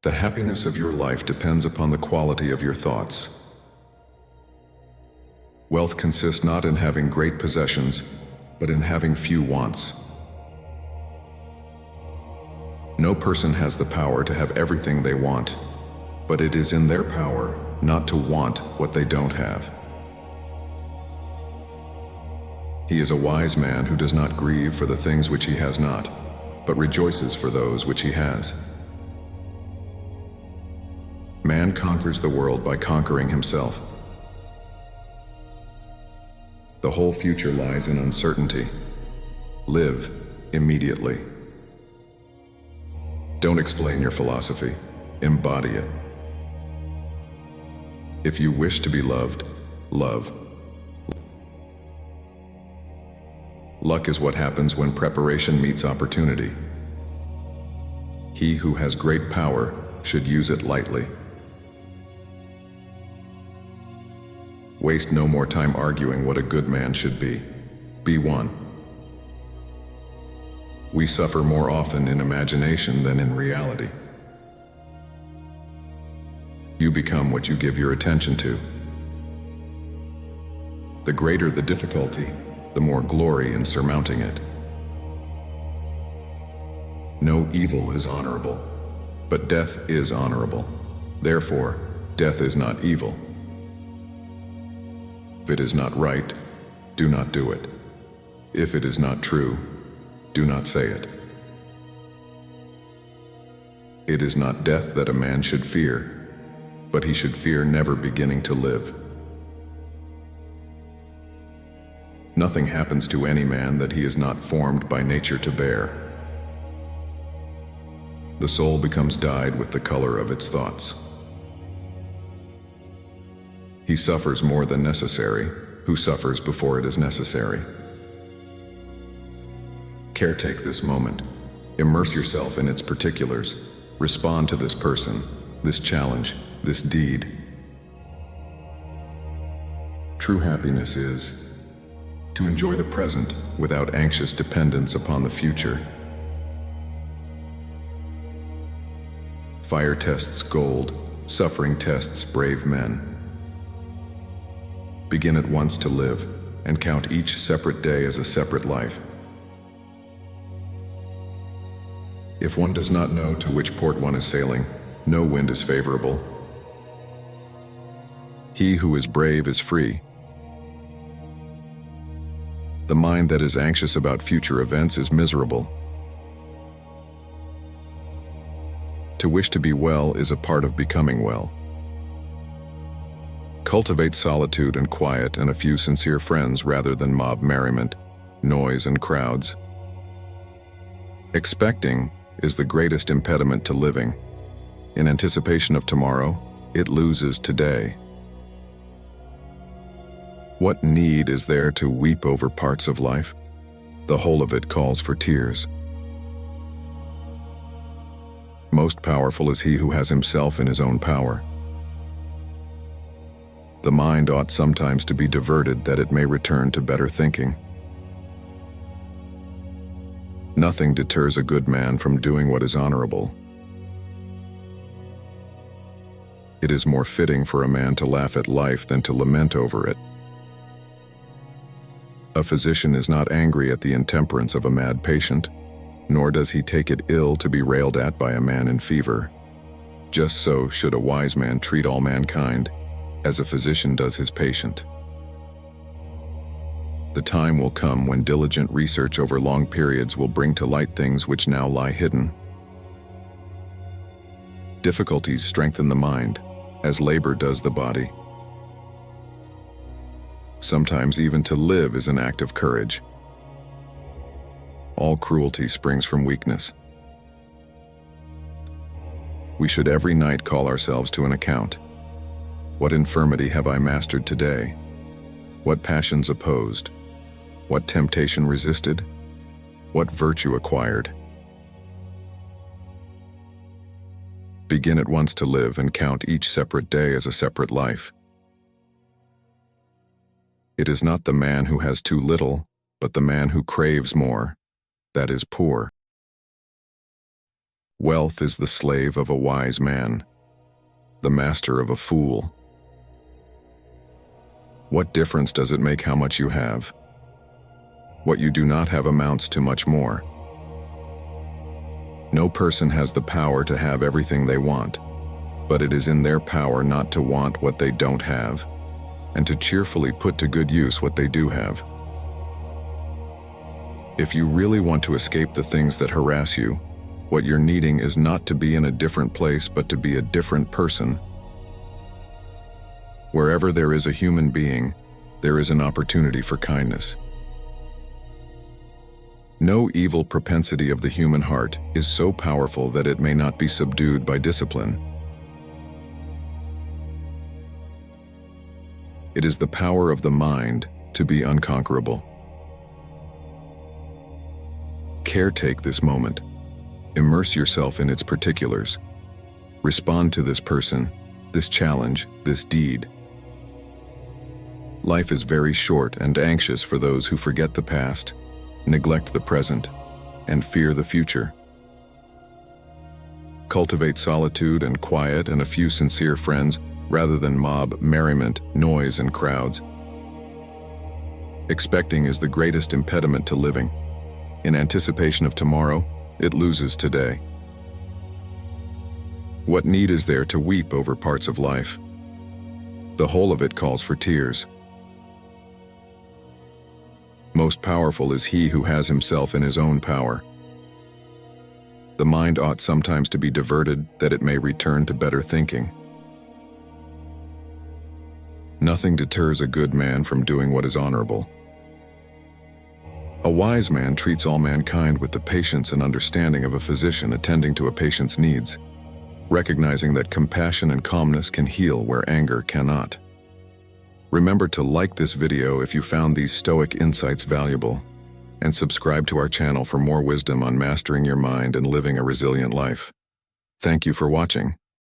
The happiness of your life depends upon the quality of your thoughts. Wealth consists not in having great possessions, but in having few wants. No person has the power to have everything they want, but it is in their power not to want what they don't have. He is a wise man who does not grieve for the things which he has not, but rejoices for those which he has. Man conquers the world by conquering himself. The whole future lies in uncertainty. Live immediately. Don't explain your philosophy, embody it. If you wish to be loved, love. Luck is what happens when preparation meets opportunity. He who has great power should use it lightly. Waste no more time arguing what a good man should be. Be one. We suffer more often in imagination than in reality. You become what you give your attention to. The greater the difficulty, the more glory in surmounting it. No evil is honorable, but death is honorable. Therefore, death is not evil. If it is not right, do not do it. If it is not true, do not say it. It is not death that a man should fear, but he should fear never beginning to live. Nothing happens to any man that he is not formed by nature to bear. The soul becomes dyed with the color of its thoughts. He suffers more than necessary, who suffers before it is necessary. Caretake this moment. Immerse yourself in its particulars. Respond to this person, this challenge, this deed. True happiness is to enjoy the present without anxious dependence upon the future. Fire tests gold, suffering tests brave men. Begin at once to live, and count each separate day as a separate life. If one does not know to which port one is sailing, no wind is favorable. He who is brave is free. The mind that is anxious about future events is miserable. To wish to be well is a part of becoming well. Cultivate solitude and quiet and a few sincere friends rather than mob merriment, noise and crowds. Expecting is the greatest impediment to living. In anticipation of tomorrow, it loses today. What need is there to weep over parts of life? The whole of it calls for tears. Most powerful is he who has himself in his own power. The mind ought sometimes to be diverted that it may return to better thinking. Nothing deters a good man from doing what is honorable. It is more fitting for a man to laugh at life than to lament over it. A physician is not angry at the intemperance of a mad patient, nor does he take it ill to be railed at by a man in fever. Just so should a wise man treat all mankind, as a physician does his patient. The time will come when diligent research over long periods will bring to light things which now lie hidden. Difficulties strengthen the mind, as labor does the body. Sometimes even to live is an act of courage. All cruelty springs from weakness. We should every night call ourselves to an account. What infirmity have I mastered today? What passions opposed? What temptation resisted? What virtue acquired? Begin at once to live and count each separate day as a separate life. It is not the man who has too little, but the man who craves more, that is poor. Wealth is the slave of a wise man, the master of a fool. What difference does it make how much you have? What you do not have amounts to much more. No person has the power to have everything they want, but it is in their power not to want what they don't have, and to cheerfully put to good use what they do have. If you really want to escape the things that harass you, what you're needing is not to be in a different place, but to be a different person. Wherever there is a human being, there is an opportunity for kindness. No evil propensity of the human heart is so powerful that it may not be subdued by discipline. It is the power of the mind to be unconquerable. Caretake this moment. Immerse yourself in its particulars. Respond to this person, this challenge, this deed. Life is very short and anxious for those who forget the past, neglect the present, and fear the future. Cultivate solitude and quiet and a few sincere friends rather than mob, merriment, noise, and crowds. Expecting is the greatest impediment to living. In anticipation of tomorrow, it loses today. What need is there to weep over parts of life? The whole of it calls for tears. Most powerful is he who has himself in his own power. The mind ought sometimes to be diverted that it may return to better thinking. Nothing deters a good man from doing what is honorable. A wise man treats all mankind with the patience and understanding of a physician attending to a patient's needs, recognizing that compassion and calmness can heal where anger cannot. Remember to like this video if you found these Stoic insights valuable, and subscribe to our channel for more wisdom on mastering your mind and living a resilient life. Thank you for watching.